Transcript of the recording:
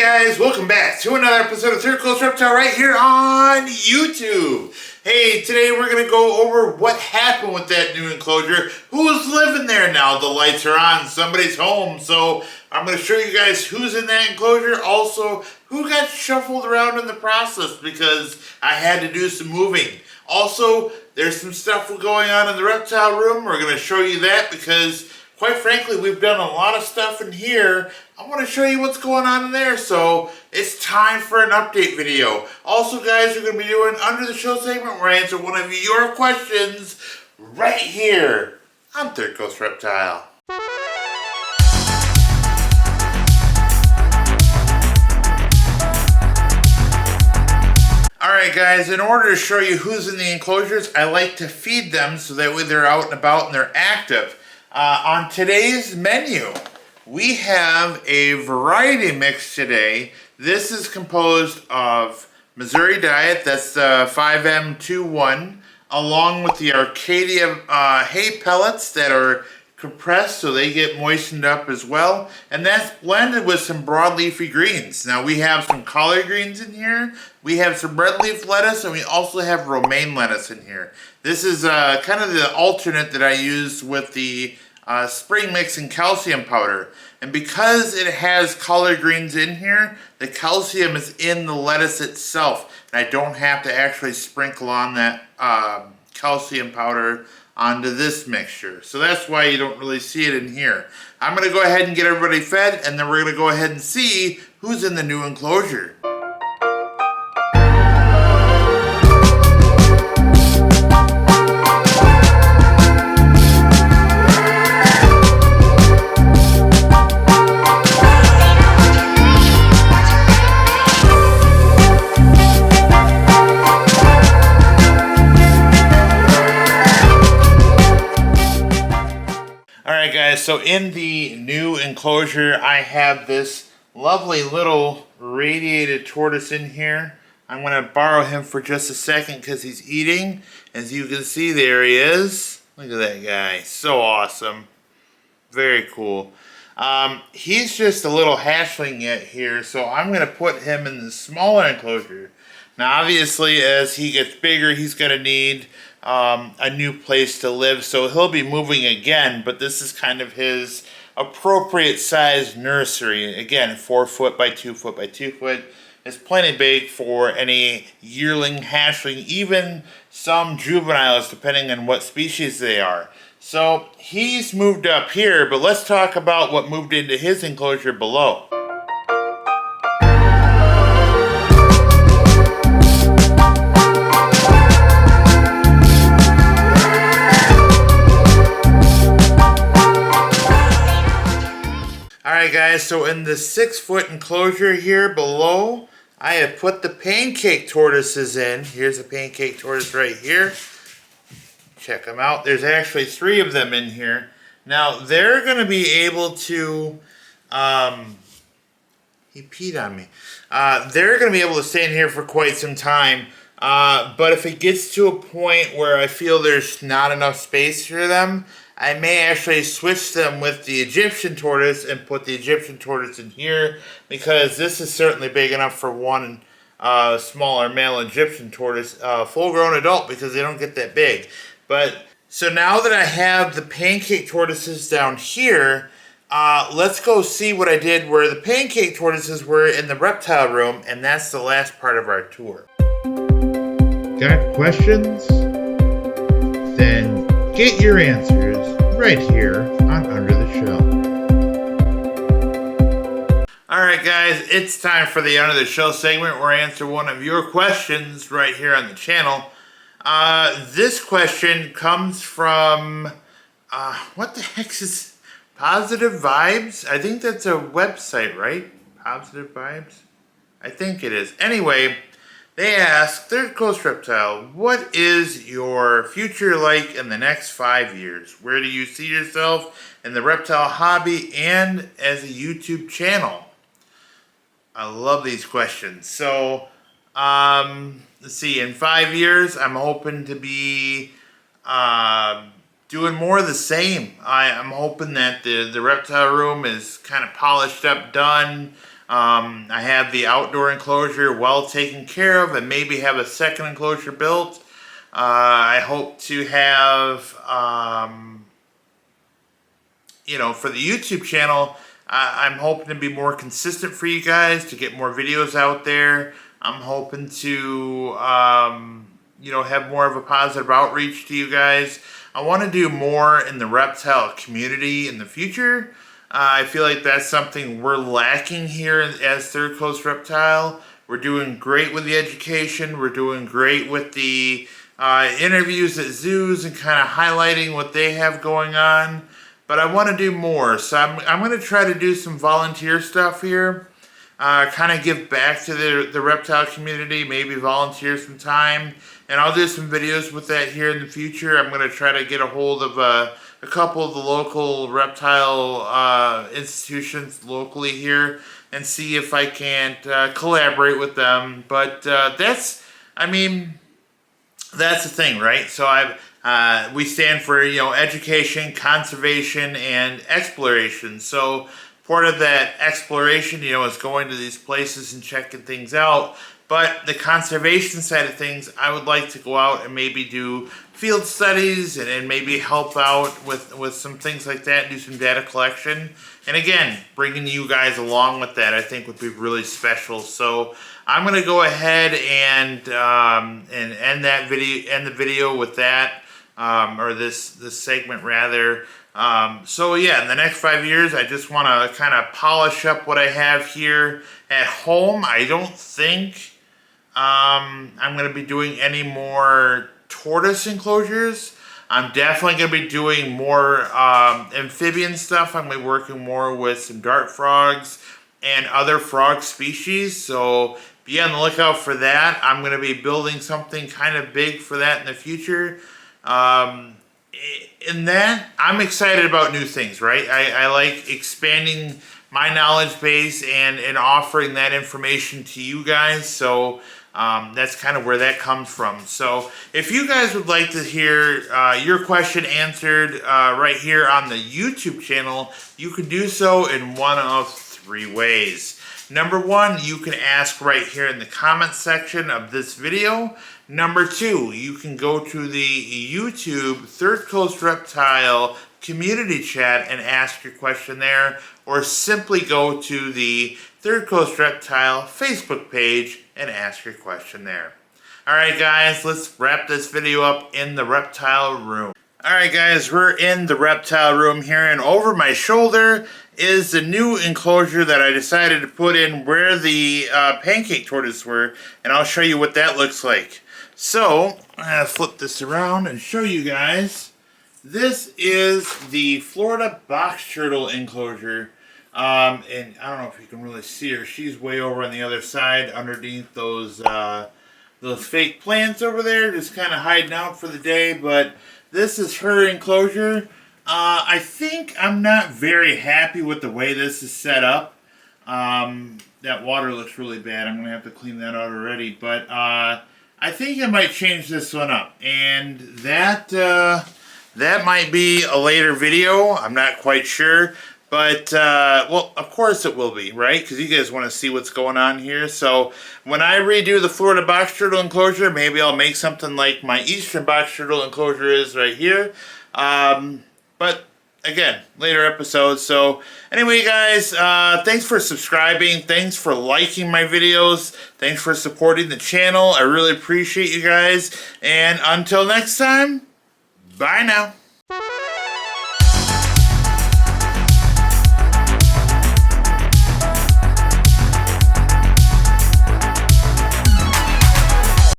Guys, welcome back to another episode of Third Coast Reptile right here on YouTube. Hey, today we're going to go over what happened with that new enclosure. Who's living there now? The lights are on, somebody's home, so I'm going to show you guys who's in that enclosure. Also, who got shuffled around in the process because I had to do some moving. Also, there's some stuff going on in the reptile room. We're going to show you that because, quite frankly, we've done a lot of stuff in here. I want to show you what's going on in there, so it's time for an update video. Also, guys, we're going to be doing Under the Show segment where I answer one of your questions right here on Third Coast Reptile. Alright guys, in order to show you who's in the enclosures, I like to feed them so that way they're out and about and they're active. On today's menu, we have a variety mix today. This is composed of Missouri Diet, that's the 5M21, along with the Arcadia hay pellets that are compressed so they get moistened up as well. And that's blended with some broadleafy greens. Now we have some collard greens in here, we have some red leaf lettuce, and we also have romaine lettuce in here. This is kind of the alternate that I used with the spring mix and calcium powder. And because it has collard greens in here, the calcium is in the lettuce itself. And I don't have to actually sprinkle on that calcium powder onto this mixture. So that's why you don't really see it in here. I'm going to go ahead and get everybody fed, and then we're going to go ahead and see who's in the new enclosure. Alright guys, so in the new enclosure I have this lovely little radiated tortoise in here. I'm going to borrow him for just a second because he's eating. As you can see, there he is. Look at that guy, so awesome. Very cool. He's just a little hatchling yet here, so I'm going to put him in the smaller enclosure. Now obviously as he gets bigger he's going to need a new place to live, so he'll be moving again, but this is kind of his appropriate size nursery. Again, 4 foot by 2 foot by 2 foot. It's plenty big for any yearling, hatchling, even some juveniles depending on what species they are. So he's moved up here, but let's talk about what moved into his enclosure below. Alright guys, so in the 6-foot enclosure here below, I have put the pancake tortoises in. Here's a pancake tortoise right here. Check them out. There's actually 3 of them in here. Now, they're going to be able to... he peed on me. They're going to be able to stay in here for quite some time. But if it gets to a point where I feel there's not enough space for them, I may actually switch them with the Egyptian tortoise and put the Egyptian tortoise in here, because this is certainly big enough for one smaller male Egyptian tortoise, full-grown adult, because they don't get that big. But so now that I have the pancake tortoises down here, let's go see what I did where the pancake tortoises were in the reptile room, and that's the last part of our tour. Got questions? Then get your answers right here on Under the Show. Alright guys, it's time for the Under the Show segment where I answer one of your questions right here on the channel. This question comes from, what the heck is Positive Vibes? I think that's a website, right? Positive Vibes? I think it is. Anyway, they ask, Third Coast Reptile, what is your future like in the next 5 years? Where do you see yourself in the reptile hobby and as a YouTube channel? I love these questions. So, let's see, in 5 years, I'm hoping to be doing more of the same. I'm hoping that the reptile room is kind of polished up, done. I have the outdoor enclosure well taken care of and maybe have a second enclosure built. I hope to have, for the YouTube channel, I'm hoping to be more consistent for you guys, to get more videos out there. I'm hoping to, have more of a positive outreach to you guys. I want to do more in the reptile community in the future. I feel like that's something we're lacking here as Third Coast Reptile. We're doing great with the education. We're doing great with the interviews at zoos and kind of highlighting what they have going on. But I want to do more. So I'm going to try to do some volunteer stuff here. Kind of give back to the reptile community, maybe volunteer some time. And I'll do some videos with that here in the future. I'm going to try to get a hold of a couple of the local reptile institutions locally here and see if I can't collaborate with them. But that's the thing, right? So we stand for education, conservation, and exploration. So part of that exploration, is going to these places and checking things out. But the conservation side of things, I would like to go out and maybe do field studies and maybe help out with some things like that, do some data collection. And again, bringing you guys along with that, I think would be really special. So I'm going to go ahead and end the video with that, or this segment rather. So yeah, in the next 5 years, I just want to kind of polish up what I have here at home. I don't think I'm going to be doing any more tortoise enclosures. I'm definitely going to be doing more amphibian stuff. I'm going to be working more with some dart frogs and other frog species. So be on the lookout for that. I'm going to be building something kind of big for that in the future. In that, I'm excited about new things, right? I like expanding my knowledge base and offering that information to you guys. So that's kind of where that comes from. So if you guys would like to hear your question answered right here on the YouTube channel, you can do so in one of 3 ways. Number 1, you can ask right here in the comment section of this video. Number 2, you can go to the YouTube Third Coast Reptile community chat and ask your question there, or simply go to the Third Coast Reptile Facebook page and ask your question there. Alright guys, let's wrap this video up in the reptile room. Alright guys, we're in the reptile room here, and over my shoulder is the new enclosure that I decided to put in where the pancake tortoise were, and I'll show you what that looks like. So, I'm going to flip this around and show you guys. This is the Florida box turtle enclosure. And I don't know if you can really see her. She's way over on the other side underneath those fake plants over there, just kind of hiding out for the day. But this is her enclosure. I think I'm not very happy with the way this is set up. That water looks really bad. I'm going to have to clean that out already. But I think I might change this one up. And that might be a later video. I'm not quite sure. But, well, of course it will be, right? Because you guys want to see what's going on here. So, when I redo the Florida box turtle enclosure, maybe I'll make something like my eastern box turtle enclosure is right here. But, again, later episodes. So, anyway, guys, thanks for subscribing. Thanks for liking my videos. Thanks for supporting the channel. I really appreciate you guys. And until next time, bye now.